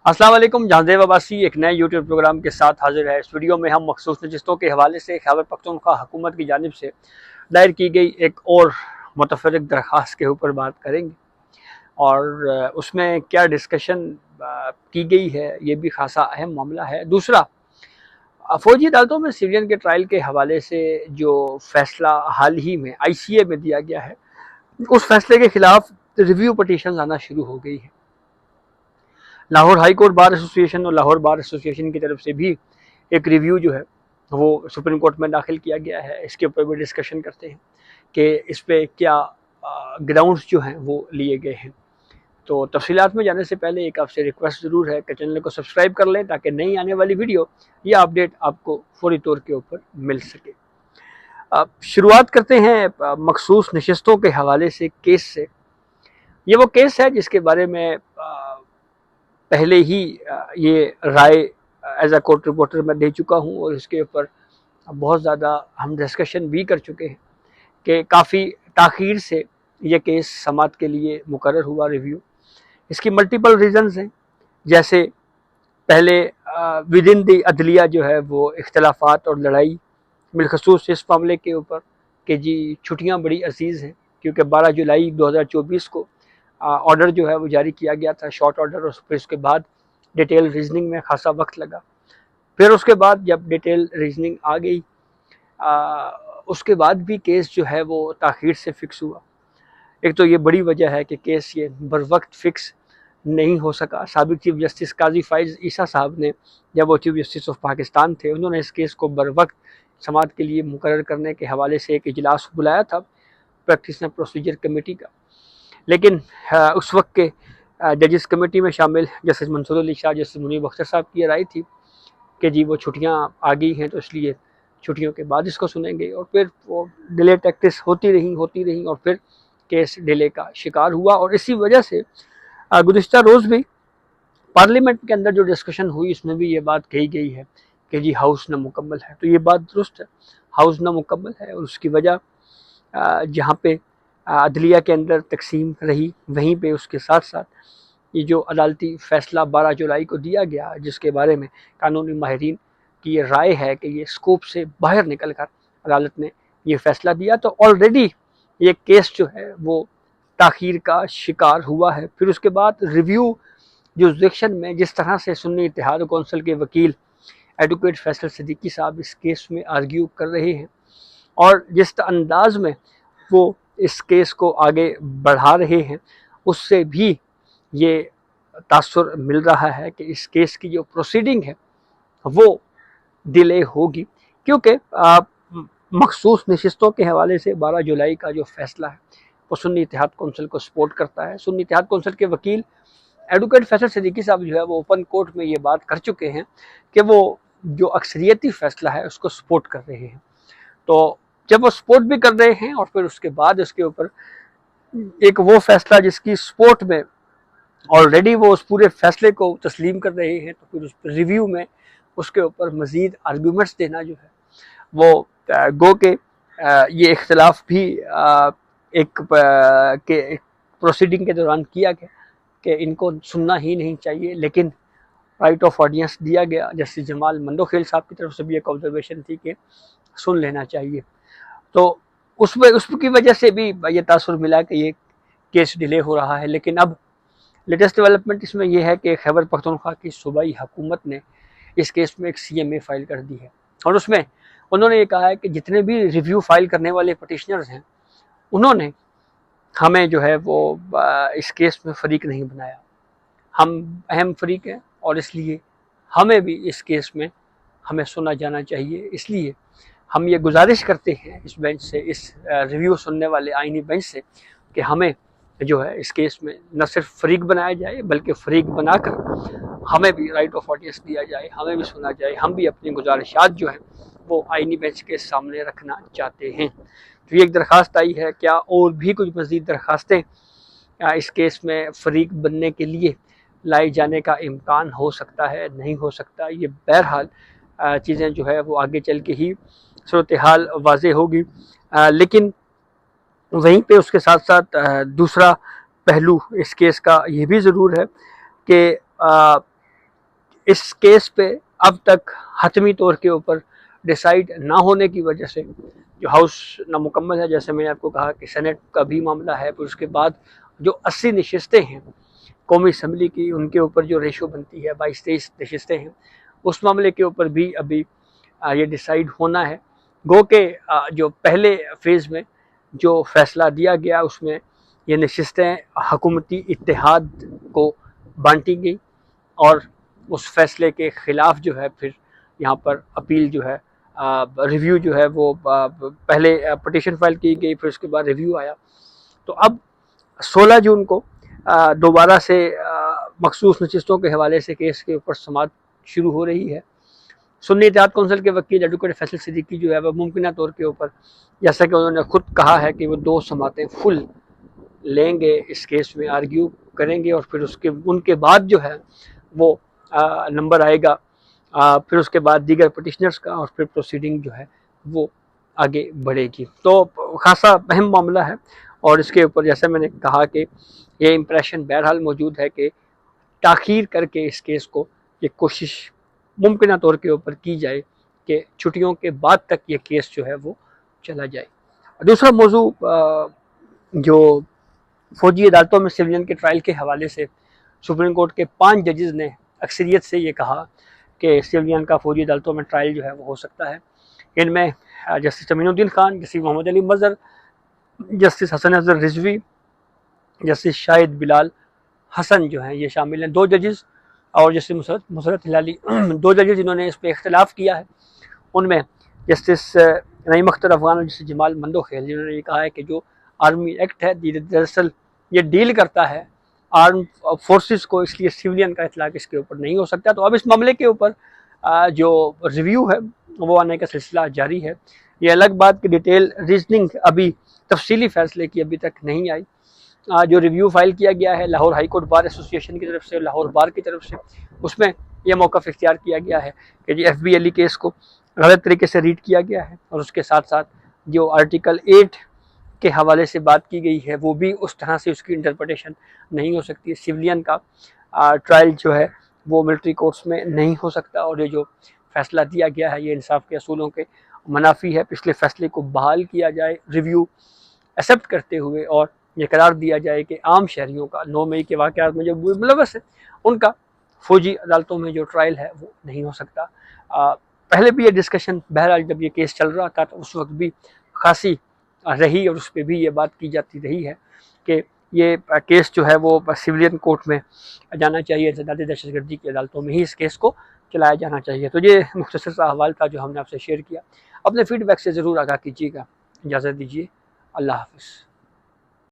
अस्सलाम वालेकुम। जहांजेब अब्बासी एक नए यूट्यूब प्रोग्राम के साथ हाजिर है। इस वीडियो में हम मखसूस नशिस्तों के हवाले से खैबर पख्तूनख्वा हुकूमत की जानिब से दायर की गई एक और मुतफर्रिक दरख्वास्त के ऊपर बात करेंगे और उसमें क्या डिस्कशन की गई है, ये भी खासा अहम मामला है। दूसरा, फौजी अदालतों में सिविलियन के ट्रायल के हवाले से जो फैसला हाल ही में ICA में दिया गया है, उस फैसले के खिलाफ रिव्यू पटिशन आना शुरू हो गई है। Lahore high court bar association और लाहौर बार एसोसिएशन की तरफ से भी एक रिव्यू जो है वो सुप्रीम कोर्ट में दाखिल किया गया है। इसके ऊपर भी डिस्कशन करते हैं कि इस पे क्या ग्राउंड्स जो हैं वो लिए गए हैं। तो तफसीलात में जाने से पहले एक आपसे रिक्वेस्ट ज़रूर है कि चैनल को सब्सक्राइब कर लें ताकि नई आने वाली वीडियो या अपडेट आपको फौरी तौर के ऊपर मिल सके। शुरुआत करते हैं मखसूस नशिस्तों के हवाले से केस से। ये वो केस है जिसके बारे में पहले ही ये राय एज अ कोर्ट रिपोर्टर मैं दे चुका हूँ और इसके ऊपर बहुत ज़्यादा हम डिस्कशन भी कर चुके हैं कि काफ़ी ताख़ीर से ये केस समाअत के लिए मुकर्रर हुआ रिव्यू। इसकी मल्टीपल रीज़न्स हैं, जैसे पहले विद इन दी अदलिया जो है वो इख्तलाफात और लड़ाई बिलखसूस इस मामले के ऊपर कि जी छुट्टियाँ बड़ी अजीज़ हैं, क्योंकि 12 जुलाई 2024 को ऑर्डर जो है वो जारी किया गया था, शॉर्ट ऑर्डर, और फिर उसके बाद डिटेल रीजनिंग में खासा वक्त लगा। फिर उसके बाद जब डिटेल रीजनिंग आ गई, उसके बाद भी केस जो है वो ताख़ीर से फ़िक्स हुआ। एक तो ये बड़ी वजह है कि केस ये बर वक्त फ़िक्स नहीं हो सका। साबिक चीफ जस्टिस काजी फ़ाइज़ ईसा साहब ने, जब वो चीफ जस्टिस ऑफ पाकिस्तान थे, उन्होंने इस केस को बर वक्त समाअत के लिए मुकर्रर करने के हवाले से एक इजलास बुलाया था प्रैक्टिस एंड प्रोसीजर कमेटी का, लेकिन उस वक्त के जजेस कमेटी में शामिल जस्टिस मंसूर अली शाह, जस्टिस मुनीर अख्तर साहब की राय थी कि जी वो छुट्टियां आ गई हैं तो इसलिए छुट्टियों के बाद इसको सुनेंगे, और फिर वो डिले टैक्टिस होती रही और फिर केस डिले का शिकार हुआ। और इसी वजह से गुज़िश्ता रोज़ भी पार्लियामेंट के अंदर जो डिस्कशन हुई उसमें भी ये बात कही गई है कि जी हाउस नामुकम्मल है। तो ये बात दुरुस्त है, हाउस नामुकम्मल है, और उसकी वजह जहाँ पे अदलिया के अंदर तकसीम रही, वहीं पे उसके साथ साथ ये जो अदालती फ़ैसला 12 जुलाई को दिया गया, जिसके बारे में कानूनी माहिरीन की ये राय है कि ये स्कोप से बाहर निकल कर अदालत ने ये फ़ैसला दिया, तो ऑलरेडी ये केस जो है वो ताख़ीर का शिकार हुआ है। फिर उसके बाद रिव्यू जुरिसडिक्शन में जिस तरह से सुन्नी इत्तेहाद कौंसिल के वकील एडवोकेट फैसल सिद्दीकी साहब इस केस में आर्ग्यू कर रहे हैं और जिस अंदाज में वो इस केस को आगे बढ़ा रहे हैं, उससे भी ये तासुर मिल रहा है कि इस केस की जो प्रोसीडिंग है वो डिले होगी, क्योंकि मखसूस नशिस्तों के हवाले से 12 जुलाई का जो फैसला है वो सुन्नी इत्तेहाद कौंसिल को सपोर्ट करता है। सुन्नी इत्तेहाद कौंसिल के वकील एडवोकेट फैसल सिद्दीकी साहब जो है वो ओपन कोर्ट में ये बात कर चुके हैं कि वो जो अक्सरियती फैसला है उसको सपोर्ट कर रहे हैं। तो जब वो सपोर्ट भी कर रहे हैं और फिर उसके बाद उसके ऊपर एक वो फैसला जिसकी सपोर्ट में ऑलरेडी वो उस पूरे फैसले को तस्लीम कर रहे हैं, तो फिर उस रिव्यू में उसके ऊपर मज़ीद आर्गूमेंट्स देना जो है वो गो के ये इख्तलाफ भी एक प्रोसीडिंग के दौरान किया गया कि इनको सुनना ही नहीं चाहिए, लेकिन राइट ऑफ ऑडियंस दिया गया। जस्टिस जमाल मंदोखेल साहब की तरफ से भी एक ऑब्जर्वेशन थी कि सुन लेना चाहिए। तो उसकी वजह से भी ये तासुर मिला कि ये केस डिले हो रहा है। लेकिन अब लेटेस्ट डेवलपमेंट इसमें यह है कि खैबर पख्तूनख्वा की सूबाई हुकूमत ने इस केस में एक CMA फाइल कर दी है और उसमें उन्होंने ये कहा है कि जितने भी रिव्यू फाइल करने वाले पटिशनर्स हैं उन्होंने हमें जो है वो इस केस में फरीक नहीं बनाया। हम अहम फरीक हैं और इसलिए हमें भी इस केस में हमें सुना जाना चाहिए। इसलिए हम ये गुजारिश करते हैं इस बेंच से, इस रिव्यू सुनने वाले आईनी बेंच से, कि हमें जो है इस केस में न सिर्फ फरीक बनाया जाए बल्कि फरीक बनाकर हमें भी राइट ऑफ ऑडियंस दिया जाए, हमें भी सुना जाए। हम भी अपनी गुजारिशात जो हैं वो आईनी बेंच के सामने रखना चाहते हैं। तो ये एक दरख्वास्त आई है, क्या और भी कुछ मज़ीद दरख्वास्तें इस केस में फरीक बनने के लिए लाई जाने का इम्कान हो सकता है, नहीं हो सकता, ये बहरहाल चीज़ें जो है वो आगे चल के ही सूरत हाल वाज़े होगी। लेकिन वहीं पे उसके साथ साथ दूसरा पहलू इस केस का ये भी ज़रूर है कि اس کیس پہ اب تک حتمی طور کے اوپر ڈیسائیڈ نہ ہونے کی وجہ سے جو ہاؤس نامکمل ہے، جیسے میں نے آپ کو کہا کہ سینٹ کا بھی معاملہ ہے، پھر اس کے بعد جو 80 نشستیں ہیں قومی اسمبلی کی، ان کے اوپر جو ریشو بنتی ہے 22-23 نشستیں ہیں، اس معاملے کے اوپر بھی ابھی یہ ڈیسائیڈ ہونا ہے۔ گو کہ جو پہلے فیز میں جو فیصلہ دیا گیا اس میں یہ نشستیں حکومتی اتحاد کو بانٹی گئی، اور اس فیصلے کے خلاف جو ہے پھر یہاں پر اپیل جو ہے ریویو جو ہے وہ پہلے پٹیشن فائل کی گئی، پھر اس کے بعد ریویو آیا۔ تو اب 16 جون کو دوبارہ سے مخصوص نشستوں کے حوالے سے کیس کے اوپر سماعت شروع ہو رہی ہے۔ سنی اتحاد کونسل کے وکیل ایڈوکیٹ فیصل صدیقی جو ہے وہ ممکنہ طور کے اوپر، جیسا کہ انہوں نے خود کہا ہے کہ وہ 2 سماعتیں فل لیں گے اس کیس میں، آرگیو کریں گے، اور پھر ان کے بعد جو ہے وہ نمبر آئے گا، پھر اس کے بعد دیگر پٹیشنرز کا، اور پھر پروسیڈنگ جو ہے وہ آگے بڑھے گی۔ تو خاصا اہم معاملہ ہے، اور اس کے اوپر جیسے میں نے کہا کہ یہ امپریشن بہرحال موجود ہے کہ تاخیر کر کے اس کیس کو یہ کوشش ممکنہ طور کے اوپر کی جائے کہ چھٹیوں کے بعد تک یہ کیس جو ہے وہ چلا جائے۔ دوسرا موضوع جو فوجی عدالتوں میں سویلین کے ٹرائل کے حوالے سے سپریم کورٹ کے 5 ججز نے اکثریت سے یہ کہا کہ سویلین کا فوجی عدالتوں میں ٹرائل جو ہے وہ ہو سکتا ہے۔ ان میں جسٹس امین الدین خان، جسٹس محمد علی مظہر، جسٹس حسن افضل رضوی، جسٹس شاہد بلال حسن جو ہیں یہ شامل ہیں، 2 ججز، اور جسٹس مسرت ہلالی 2 ججز جنہوں نے اس پہ اختلاف کیا ہے۔ ان میں جسٹس نعیم اختر افغان اور جسٹس جمال مندوخیل جنہوں نے یہ کہا ہے کہ جو آرمی ایکٹ ہے دراصل یہ ڈیل کرتا ہے آرم فورسز کو، اس لیے سویلین کا اطلاق اس کے اوپر نہیں ہو سکتا۔ تو اب اس معاملے کے اوپر جو ریویو ہے وہ آنے کا سلسلہ جاری ہے۔ یہ الگ بات کہ ڈیٹیل ریزننگ ابھی تفصیلی فیصلے کی ابھی تک نہیں آئی۔ جو ریویو فائل کیا گیا ہے لاہور ہائی کورٹ بار ایسوسی ایشن کی طرف سے، لاہور بار کی طرف سے، اس میں یہ موقف اختیار کیا گیا ہے کہ G F B L E case کو غلط طریقے سے ریڈ کیا گیا ہے، اور اس کے ساتھ ساتھ جو آرٹیکل 8 کے حوالے سے بات کی گئی ہے وہ بھی اس طرح سے اس کی انٹرپریٹیشن نہیں ہو سکتی۔ سویلین کا ٹرائل جو ہے وہ ملٹری کورٹس میں نہیں ہو سکتا، اور یہ جو فیصلہ دیا گیا ہے یہ انصاف کے اصولوں کے منافی ہے۔ پچھلے فیصلے کو بحال کیا جائے ریویو ایکسیپٹ کرتے ہوئے، اور یہ قرار دیا جائے کہ عام شہریوں کا 9 مئی کے واقعات میں جو ملوث ہیں ان کا فوجی عدالتوں میں جو ٹرائل ہے وہ نہیں ہو سکتا۔ پہلے بھی یہ ڈسکشن بہرحال جب یہ کیس چل رہا تھا تو اس وقت بھی خاصی رہی، اور اس پہ بھی یہ بات کی جاتی رہی ہے کہ یہ کیس جو ہے وہ سویلین کورٹ میں جانا چاہیے، انسداد دہشت گردی کی عدالتوں میں ہی اس کیس کو چلایا جانا چاہیے۔ تو یہ مختصر سا حوال تھا جو ہم نے آپ سے شیئر کیا۔ اپنے فیڈ بیک سے ضرور آگاہ کیجیے گا۔ اجازت دیجیے، اللہ حافظ۔